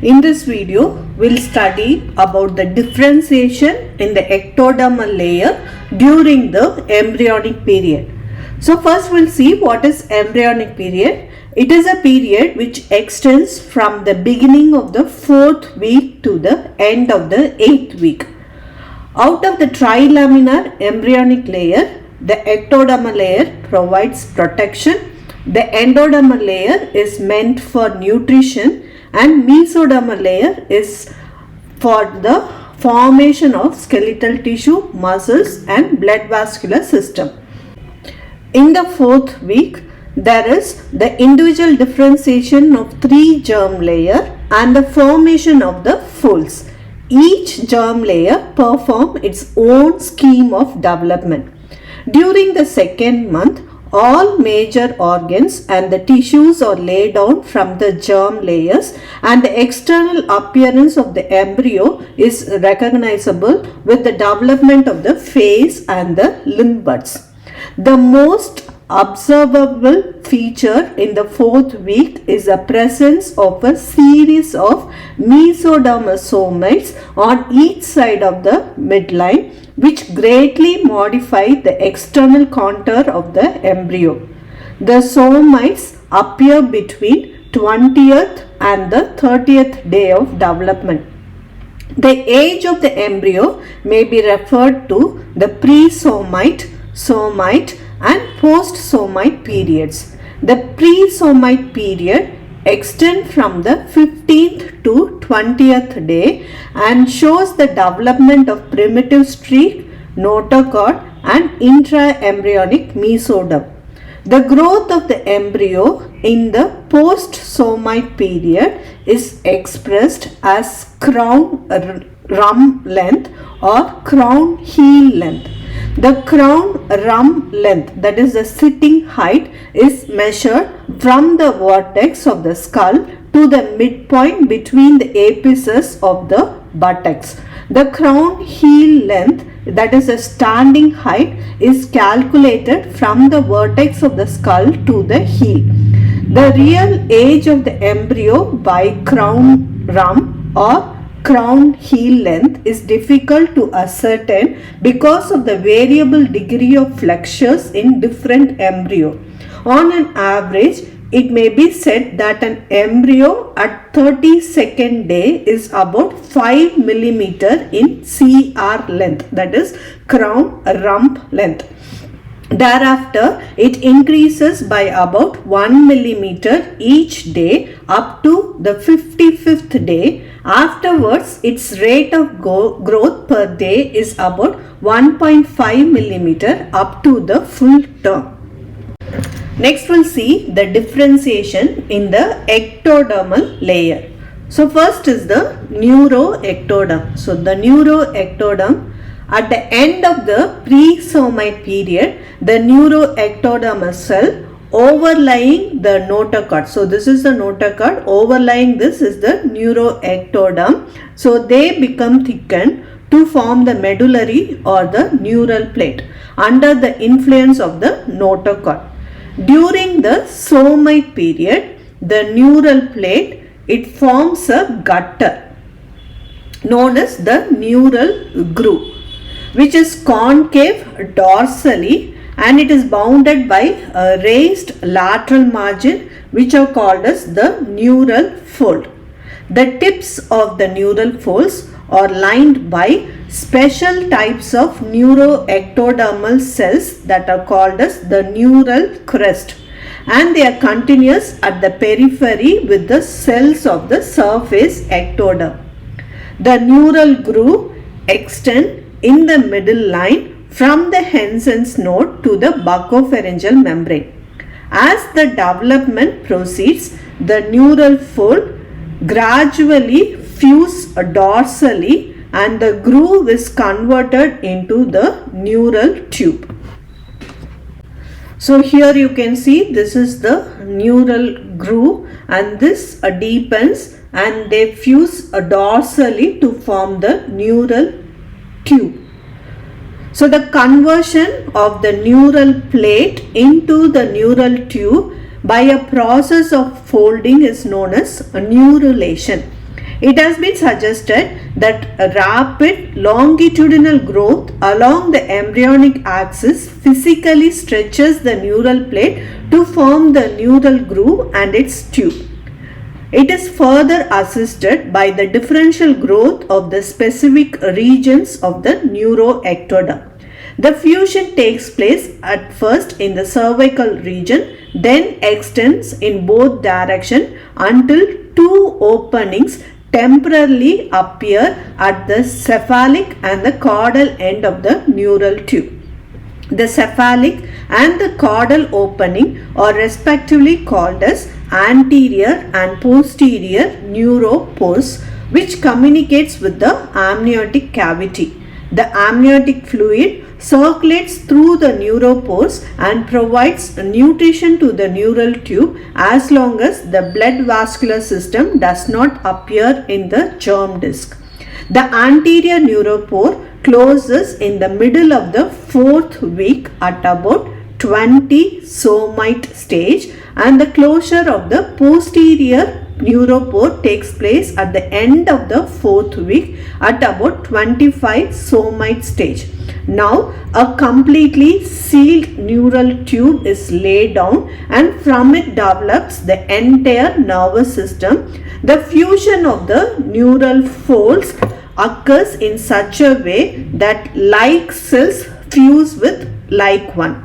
In this video, we'll study about the differentiation in the ectodermal layer during the embryonic period. So first we'll see what is embryonic period. It is a period which extends from the beginning of the 4th week to the end of the 8th week. Out of the trilaminar embryonic layer, the ectodermal layer provides protection. The endodermal layer is meant for nutrition and mesodermal layer is for the formation of skeletal tissue, muscles and blood vascular system. In the 4th week, there is the individual differentiation of 3 germ layer and the formation of the folds. Each germ layer performs its own scheme of development. During the 2nd month, all major organs and the tissues are laid down from the germ layers and the external appearance of the embryo is recognizable with the development of the face and the limb buds. The most observable feature in the 4th week is the presence of a series of mesodermal somites on each side of the midline, which greatly modify the external contour of the embryo. The somites appear between 20th and the 30th day of development. The age of the embryo may be referred to the pre-somite, somite and post-somite periods. The pre-somite period extends from the 15th to 20th day and shows the development of primitive streak, notochord and intraembryonic mesoderm. The growth of the embryo in the post-somite period is expressed as crown rump length or crown heel length. The crown rump length, that is the sitting height, is measured from the vertex of the skull to the midpoint between the apices of the buttocks. The crown heel length, that is the standing height, is calculated from the vertex of the skull to the heel. The real age of the embryo by crown rump or crown heel length is difficult to ascertain because of the variable degree of flexures in different embryo. On an average, it may be said that an embryo at 32nd day is about 5 mm in CR length, that is crown rump length. Thereafter, it increases by about 1 mm each day up to the 55th day. Afterwards, its rate of growth per day is about 1.5 mm up to the full term. Next, we'll see the differentiation in the ectodermal layer. So, first is the neuroectoderm. So, the neuroectoderm, at the end of the pre-somite period, the neuroectodermal cell overlying the notochord. So this is the notochord, overlying this is the neuroectoderm. So they become thickened to form the medullary or the neural plate under the influence of the notochord. During the somite period, the neural plate, it forms a gutter known as the neural groove, which is concave dorsally, and it is bounded by a raised lateral margin which are called as the neural fold. The tips of the neural folds are lined by special types of neuroectodermal cells that are called as the neural crest, and they are continuous at the periphery with the cells of the surface ectoderm. The neural groove extends in the middle line from the Hensen's node to the buccopharyngeal membrane. As the development proceeds, the neural fold gradually fuse dorsally and the groove is converted into the neural tube. So here you can see this is the neural groove, and this deepens and they fuse dorsally to form the neural tube. So the conversion of the neural plate into the neural tube by a process of folding is known as neurulation. It has been suggested that a rapid longitudinal growth along the embryonic axis physically stretches the neural plate to form the neural groove and its tube. It is further assisted by the differential growth of the specific regions of the neuroectoderm. The fusion takes place at first in the cervical region, then extends in both directions until two openings temporarily appear at the cephalic and the caudal end of the neural tube. The cephalic and the caudal opening are respectively called as anterior and posterior neuropores, which communicates with the amniotic cavity. The amniotic fluid circulates through the neuropores and provides nutrition to the neural tube as long as the blood vascular system does not appear in the germ disc. The anterior neuropore closes in the middle of the 4th week at about 20 somite stage, and the closure of the posterior neuropore takes place at the end of the 4th week at about 25 somite stage. Now a completely sealed neural tube is laid down, and from it develops the entire nervous system. The fusion of the neural folds occurs in such a way that like cells fuse with like one.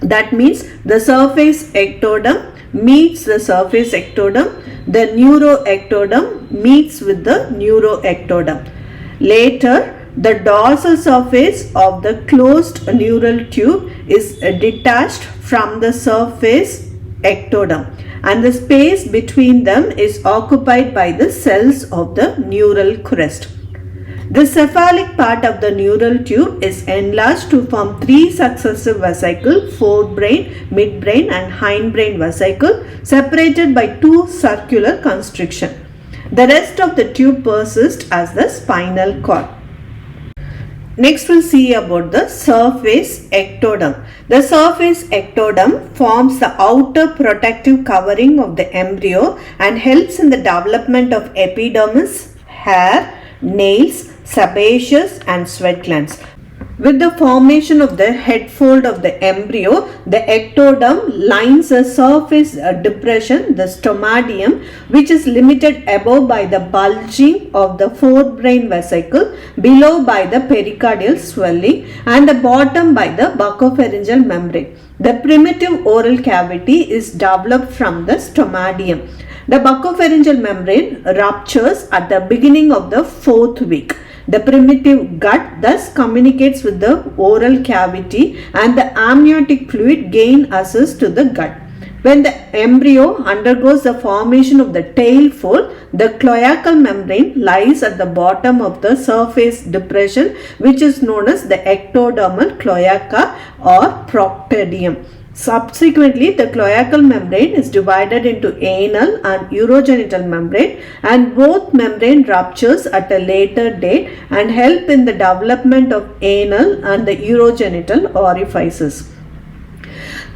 That means the surface ectoderm meets the surface ectoderm, the neuroectoderm meets with the neuroectoderm. Later, the dorsal surface of the closed neural tube is detached from the surface ectoderm, and the space between them is occupied by the cells of the neural crest. The cephalic part of the neural tube is enlarged to form three successive vesicles, forebrain, midbrain and hindbrain vesicle, separated by two circular constriction. The rest of the tube persists as the spinal cord. Next we'll see about the surface ectoderm. The surface ectoderm forms the outer protective covering of the embryo and helps in the development of epidermis, hair, nails, sebaceous and sweat glands. With the formation of the head fold of the embryo, the ectoderm lines a surface depression, the stomatium, which is limited above by the bulging of the forebrain vesicle, below by the pericardial swelling, and the bottom by the buccopharyngeal membrane. The primitive oral cavity is developed from the stomatium. The buccopharyngeal membrane ruptures at the beginning of the 4th week. The primitive gut thus communicates with the oral cavity, and the amniotic fluid gain access to the gut. When the embryo undergoes the formation of the tail fold, the cloacal membrane lies at the bottom of the surface depression, which is known as the ectodermal cloaca or proctedium. Subsequently, the cloacal membrane is divided into anal and urogenital membrane, and both membrane ruptures at a later date and help in the development of anal and the urogenital orifices.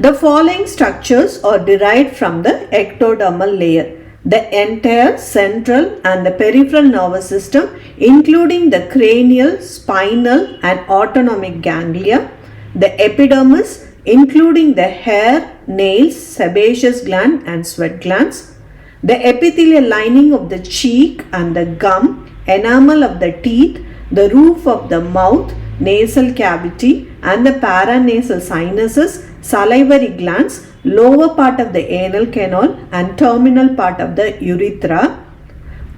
The following structures are derived from the ectodermal layer: the entire central and the peripheral nervous system, including the cranial, spinal and autonomic ganglia; the epidermis, including the hair, nails, sebaceous gland and sweat glands; the epithelial lining of the cheek and the gum, enamel of the teeth, the roof of the mouth, nasal cavity and the paranasal sinuses, salivary glands, lower part of the anal canal and terminal part of the urethra;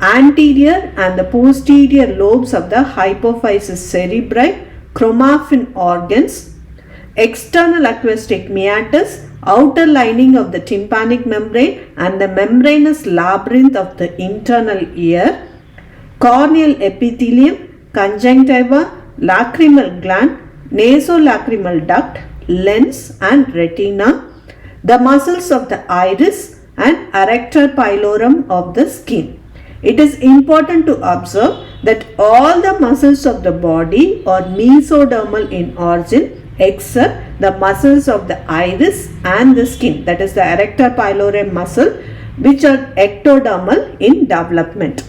anterior and the posterior lobes of the hypophysis cerebri, chromaffin organs; external acoustic meatus, outer lining of the tympanic membrane and the membranous labyrinth of the internal ear; corneal epithelium, conjunctiva, lacrimal gland, nasolacrimal duct, lens and retina; the muscles of the iris and arrector pylorium of the skin. It is important to observe that all the muscles of the body are mesodermal in origin except the muscles of the iris and the skin, that is the arrector pylorium muscle, which are ectodermal in development.